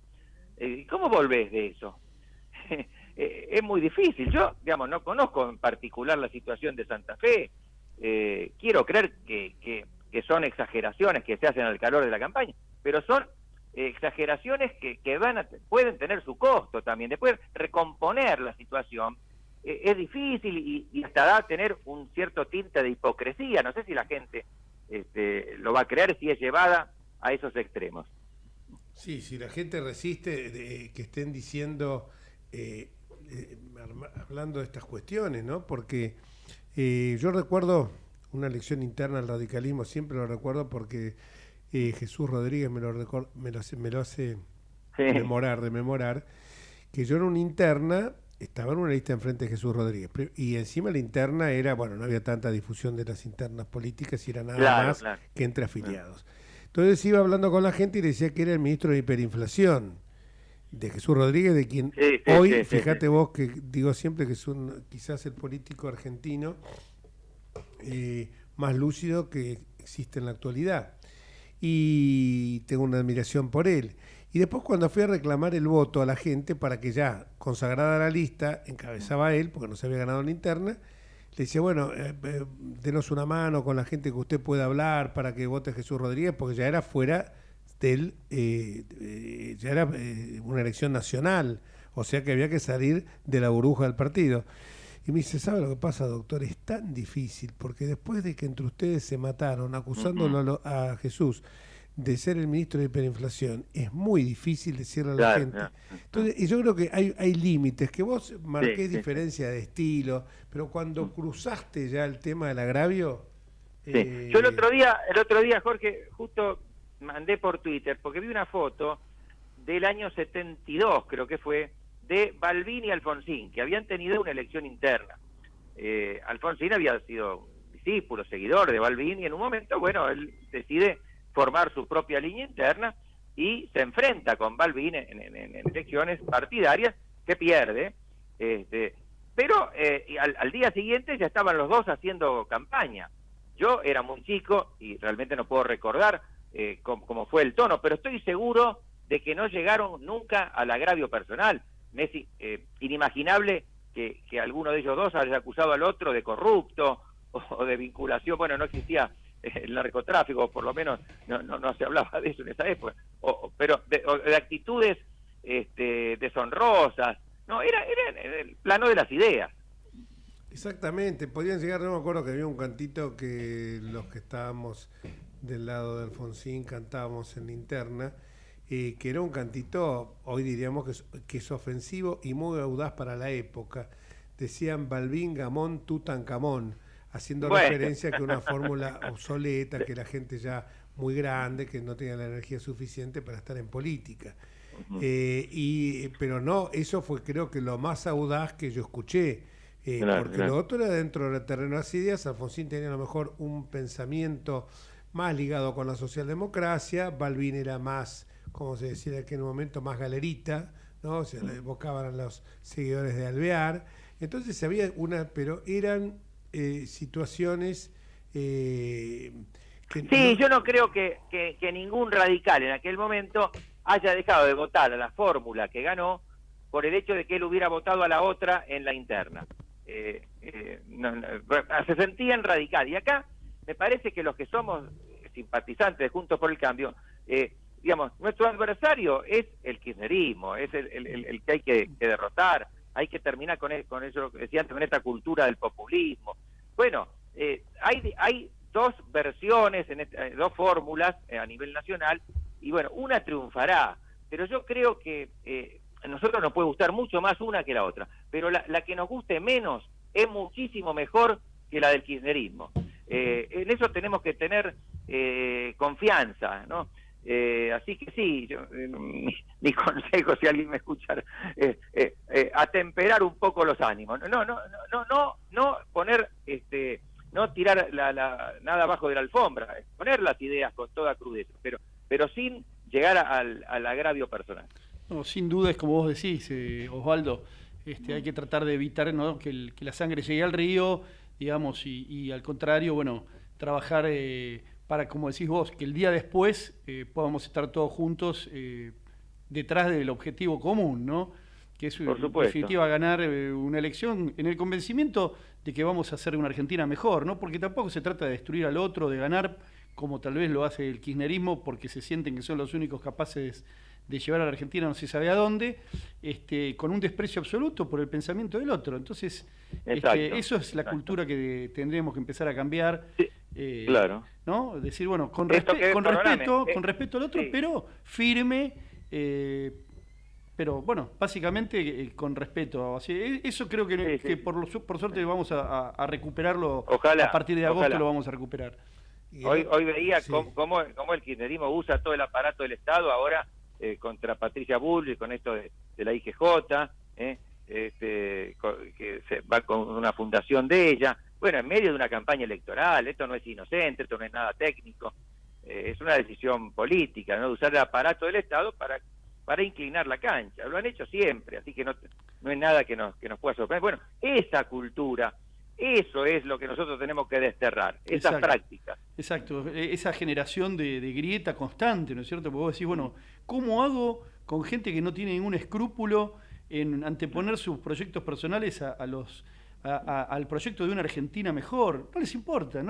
¿Cómo volvés de eso? Es muy difícil. Yo, digamos, no conozco en particular la situación de Santa Fe. Quiero creer que son exageraciones que se hacen al calor de la campaña, pero son exageraciones que pueden tener su costo también. Después recomponer la situación es difícil y hasta da a tener un cierto tinte de hipocresía. No sé si la gente lo va a creer si es llevada a esos extremos. Sí, si la gente resiste que estén diciendo, hablando de estas cuestiones, ¿no? Porque yo recuerdo una lección interna del radicalismo, siempre lo recuerdo porque Jesús Rodríguez me lo hace memorar, que yo en una interna estaba en una lista enfrente de Jesús Rodríguez, y encima la interna era, bueno, no había tanta difusión de las internas políticas y era nada más que entre afiliados. Entonces iba hablando con la gente y le decía que era el ministro de hiperinflación, de Jesús Rodríguez, de quien hoy, fíjate vos que digo siempre que es quizás el político argentino más lúcido que existe en la actualidad. Y tengo una admiración por él. Y después cuando fui a reclamar el voto a la gente para que ya consagrada la lista, encabezaba él, porque no se había ganado la interna, le decía, bueno, denos una mano con la gente que usted pueda hablar para que vote Jesús Rodríguez, porque ya era fuera del, ya era una elección nacional, o sea que había que salir de la burbuja del partido. Y me dice, ¿sabe lo que pasa, doctor? Es tan difícil, porque después de que entre ustedes se mataron acusándolo a Jesús de ser el ministro de hiperinflación, es muy difícil decirle a la gente. Entonces, y yo creo que hay límites, que vos marqués diferencia de estilo, pero cuando cruzaste ya el tema del agravio... Yo el otro día, Jorge, justo mandé por Twitter, porque vi una foto del año 72, creo que fue, de Balbín y Alfonsín, que habían tenido una elección interna. Alfonsín había sido discípulo, seguidor de Balbín, y en un momento, bueno, él decide formar su propia línea interna y se enfrenta con Balbín en elecciones partidarias que pierde, pero al día siguiente ya estaban los dos haciendo campaña. Yo era muy chico y realmente no puedo recordar cómo fue el tono, pero estoy seguro de que no llegaron nunca al agravio personal. Es inimaginable que alguno de ellos dos haya acusado al otro de corrupto o de vinculación. Bueno, no existía el narcotráfico, por lo menos no se hablaba de eso en esa época, pero de actitudes deshonrosas. No, era el plano de las ideas. Exactamente, podían llegar, no me acuerdo que había un cantito que los que estábamos del lado de Alfonsín cantábamos en la interna, que era un cantito, hoy diríamos que es ofensivo y muy audaz para la época. Decían Balbín, Gamón, Tutankamón, haciendo referencia a que una fórmula obsoleta, que la gente ya muy grande, que no tenía la energía suficiente para estar en política. Pero no, eso fue creo que lo más audaz que yo escuché, porque lo otro era dentro del terreno de las ideas. Alfonsín tenía a lo mejor un pensamiento más ligado con la socialdemocracia, Balbín era más, como se decía en aquel momento, más galerita, ¿no? Se le evocaban a los seguidores de Alvear. Entonces había pero eran situaciones que... Sí, yo no creo que ningún radical en aquel momento haya dejado de votar a la fórmula que ganó por el hecho de que él hubiera votado a la otra en la interna. Se sentían radical. Y acá me parece que los que somos simpatizantes de Juntos por el Cambio, digamos, nuestro adversario es el kirchnerismo, es el que hay que derrotar. Hay que terminar con eso que decía antes, con esta cultura del populismo. Bueno, hay dos versiones, dos fórmulas a nivel nacional, y bueno, una triunfará, pero yo creo que a nosotros nos puede gustar mucho más una que la otra, pero la que nos guste menos es muchísimo mejor que la del kirchnerismo. En eso tenemos que tener confianza, ¿no? Así que sí, mi consejo, si alguien me escucha, atemperar un poco los ánimos, no poner, no tirar nada abajo de la alfombra, poner las ideas con toda crudeza, pero sin llegar al agravio personal. No, sin duda es como vos decís, Osvaldo, hay que tratar de evitar, ¿no?, que la sangre llegue al río, digamos, y al contrario, bueno, trabajar para, como decís vos, que el día después podamos estar todos juntos detrás del objetivo común, ¿no? Que es, en definitiva, ganar una elección en el convencimiento de que vamos a hacer una Argentina mejor, ¿no? Porque tampoco se trata de destruir al otro, de ganar, como tal vez lo hace el kirchnerismo, porque se sienten que son los únicos capaces de llevar a la Argentina no se sabe a dónde, con un desprecio absoluto por el pensamiento del otro. Entonces, eso es la cultura que tendremos que empezar a cambiar. Sí, claro. ¿No? Decir, bueno, con respeto al otro, pero firme, pero bueno, básicamente con respeto. Así, eso creo que por suerte vamos a recuperarlo. Ojalá, a partir de agosto ojalá. Lo vamos a recuperar. Hoy veía cómo el kirchnerismo usa todo el aparato del Estado ahora contra Patricia Bullrich, con esto de la IGJ, que se va con una fundación de ella, bueno, en medio de una campaña electoral. Esto no es inocente, esto no es nada técnico, es una decisión política, ¿no?, de usar el aparato del Estado para inclinar la cancha. Lo han hecho siempre, así que no es nada que nos pueda sorprender. Bueno, esa cultura, eso es lo que nosotros tenemos que desterrar, esas prácticas. Exacto, esa generación de grieta constante, ¿no es cierto? Porque vos decís, bueno, ¿cómo hago con gente que no tiene ningún escrúpulo en anteponer sus proyectos personales al proyecto de una Argentina mejor? No les importa.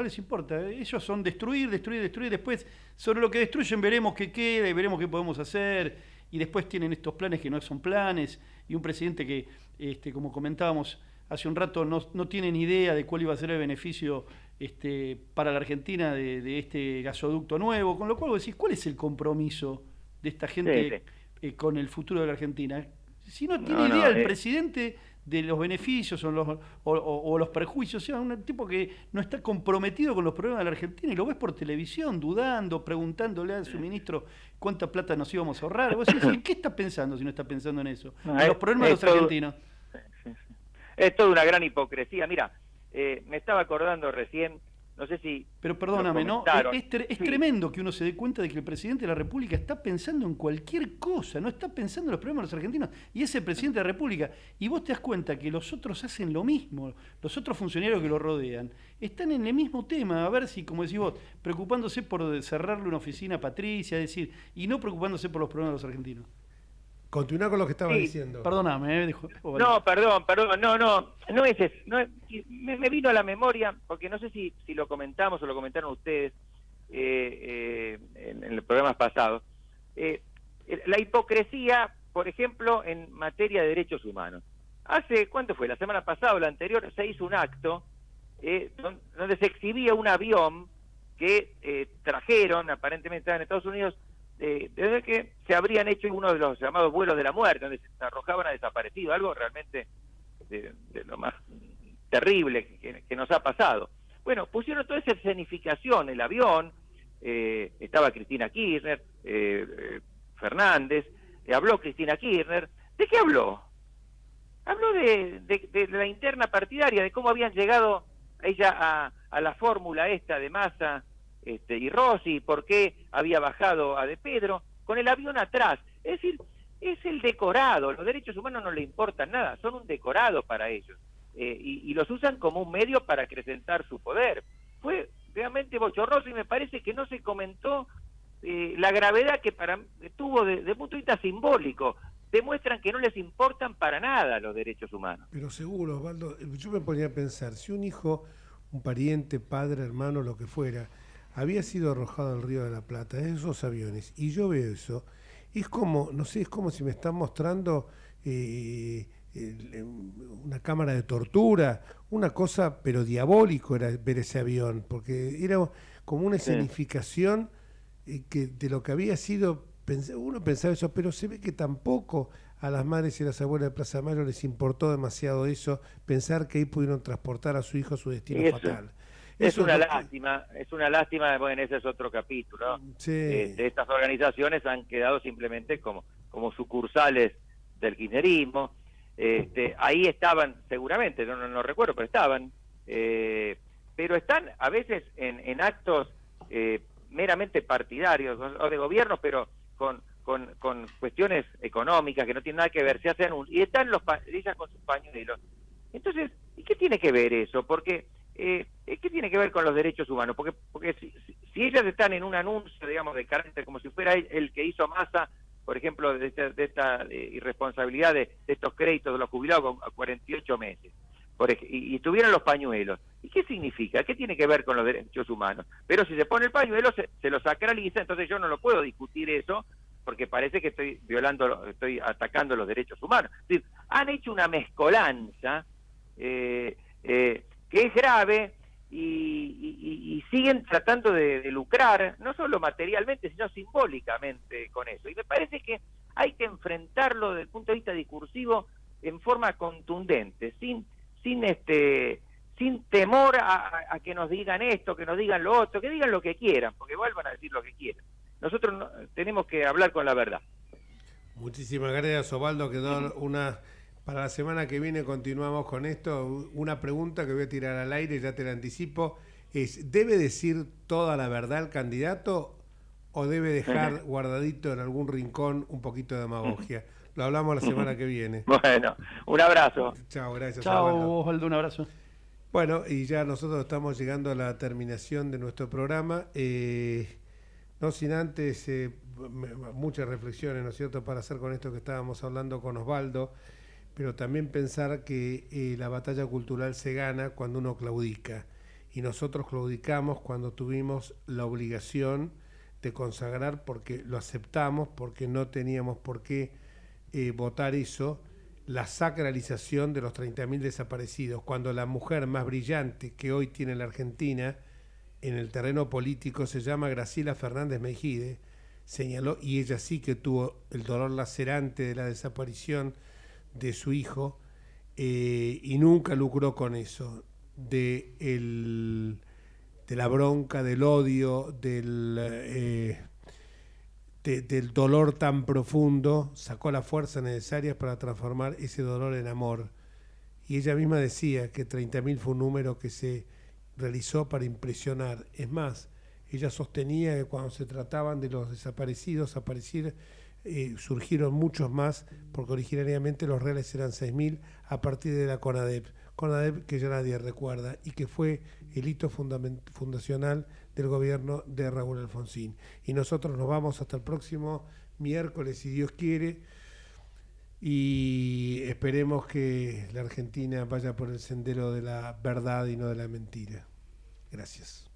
Ellos son destruir, después sobre lo que destruyen veremos qué queda y veremos qué podemos hacer, y después tienen estos planes que no son planes, y un presidente que, como comentábamos hace un rato, no tiene ni idea de cuál iba a ser el beneficio para la Argentina de este gasoducto nuevo, con lo cual vos decís, ¿cuál es el compromiso de esta gente con el futuro de la Argentina? Si no tiene idea el presidente de los beneficios o los perjuicios, o sea, un tipo que no está comprometido con los problemas de la Argentina, y lo ves por televisión dudando, preguntándole a su ministro cuánta plata nos íbamos a ahorrar. Vos decís, ¿en qué está pensando si no está pensando en eso? En los problemas de los argentinos. Es toda una gran hipocresía. Mira, me estaba acordando recién, no sé si... Pero perdóname, ¿no? Es tremendo que uno se dé cuenta de que el presidente de la República está pensando en cualquier cosa, no está pensando en los problemas de los argentinos, y es el presidente de la República. Y vos te das cuenta que los otros hacen lo mismo, los otros funcionarios que lo rodean están en el mismo tema, a ver si, como decís vos, preocupándose por cerrarle una oficina a Patricia, es decir, y no preocupándose por los problemas de los argentinos. Continúa con lo que estabas diciendo. Perdóname, dijo. No, perdón, no es eso. Me vino a la memoria, porque no sé si lo comentamos o lo comentaron ustedes en los programas pasados. La hipocresía, por ejemplo, en materia de derechos humanos. ¿Cuánto fue? La semana pasada o la anterior se hizo un acto donde se exhibía un avión que trajeron, aparentemente estaban en Estados Unidos, desde que se habrían hecho uno de los llamados vuelos de la muerte, donde se arrojaban a desaparecidos, algo realmente de lo más terrible que nos ha pasado. Bueno, pusieron toda esa escenificación, el avión, estaba Cristina Kirchner, Fernández, habló Cristina Kirchner. ¿De qué habló? Habló de la interna partidaria, de cómo habían llegado ella a la fórmula esta de Massa y Rossi, por qué había bajado a De Pedro, con el avión atrás. Es decir, es el decorado. Los derechos humanos no le importan nada, son un decorado para ellos. Y los usan como un medio para acrecentar su poder. Fue realmente bochornoso, y me parece que no se comentó la gravedad que tuvo de punto de vista simbólico. Demuestran que no les importan para nada los derechos humanos. Pero seguro, Osvaldo, yo me ponía a pensar, si un hijo, un pariente, padre, hermano, lo que fuera, había sido arrojado al Río de la Plata, esos aviones, y yo veo eso, es como, no sé, es como si me están mostrando una cámara de tortura, una cosa, pero diabólico era ver ese avión, porque era como una escenificación de lo que había sido. Uno pensaba eso, pero se ve que tampoco a las madres y las abuelas de Plaza de Mayo les importó demasiado eso, pensar que ahí pudieron transportar a su hijo a su destino fatal. Es una lástima, bueno, ese es otro capítulo. Sí. Estas organizaciones han quedado simplemente como sucursales del kirchnerismo. Ahí estaban, seguramente, no recuerdo, pero estaban. Pero están a veces en actos meramente partidarios o de gobierno, pero con cuestiones económicas que no tienen nada que ver, se hacen y están ellas con sus pañuelos. Entonces, ¿y qué tiene que ver eso? Porque ¿qué tiene que ver con los derechos humanos? Porque si ellas están en un anuncio, digamos, de carácter como si fuera el que hizo Massa, por ejemplo, de esta irresponsabilidad de estos créditos de los jubilados a 48 meses, y tuvieron los pañuelos. ¿Y qué significa? ¿Qué tiene que ver con los derechos humanos? Pero si se pone el pañuelo, se lo sacraliza, entonces yo no lo puedo discutir eso, porque parece que estoy atacando los derechos humanos. Es decir, han hecho una mezcolanza que es grave y siguen tratando de lucrar, no solo materialmente, sino simbólicamente con eso. Y me parece que hay que enfrentarlo desde el punto de vista discursivo en forma contundente, sin temor a que nos digan esto, que nos digan lo otro, que digan lo que quieran, porque vuelvan a decir lo que quieran. Nosotros tenemos que hablar con la verdad. Muchísimas gracias, Osvaldo. Quedó para la semana que viene continuamos con esto. Una pregunta que voy a tirar al aire, ya te la anticipo, es: ¿debe decir toda la verdad el candidato o debe dejar guardadito en algún rincón un poquito de demagogia? Lo hablamos la semana que viene. Bueno, un abrazo. Chao, gracias. Chao, Osvaldo, un abrazo. Bueno, y ya nosotros estamos llegando a la terminación de nuestro programa. No sin antes muchas reflexiones, ¿no es cierto?, para hacer con esto que estábamos hablando con Osvaldo, pero también pensar que la batalla cultural se gana cuando uno claudica, y nosotros claudicamos cuando tuvimos la obligación de consagrar, porque lo aceptamos, porque no teníamos por qué votar eso, la sacralización de los 30.000 desaparecidos, cuando la mujer más brillante que hoy tiene la Argentina en el terreno político se llama Graciela Fernández Meijide, señaló, y ella sí que tuvo el dolor lacerante de la desaparición de su hijo, y nunca lucró con eso, de la bronca, del odio, del dolor tan profundo, sacó las fuerzas necesarias para transformar ese dolor en amor. Y ella misma decía que 30.000 fue un número que se realizó para impresionar. Es más, ella sostenía que cuando se trataban de los desaparecidos, surgieron muchos más, porque originariamente los reales eran 6.000 a partir de la CONADEP que ya nadie recuerda y que fue el hito fundacional del gobierno de Raúl Alfonsín. Y nosotros nos vamos hasta el próximo miércoles, si Dios quiere, y esperemos que la Argentina vaya por el sendero de la verdad y no de la mentira. Gracias.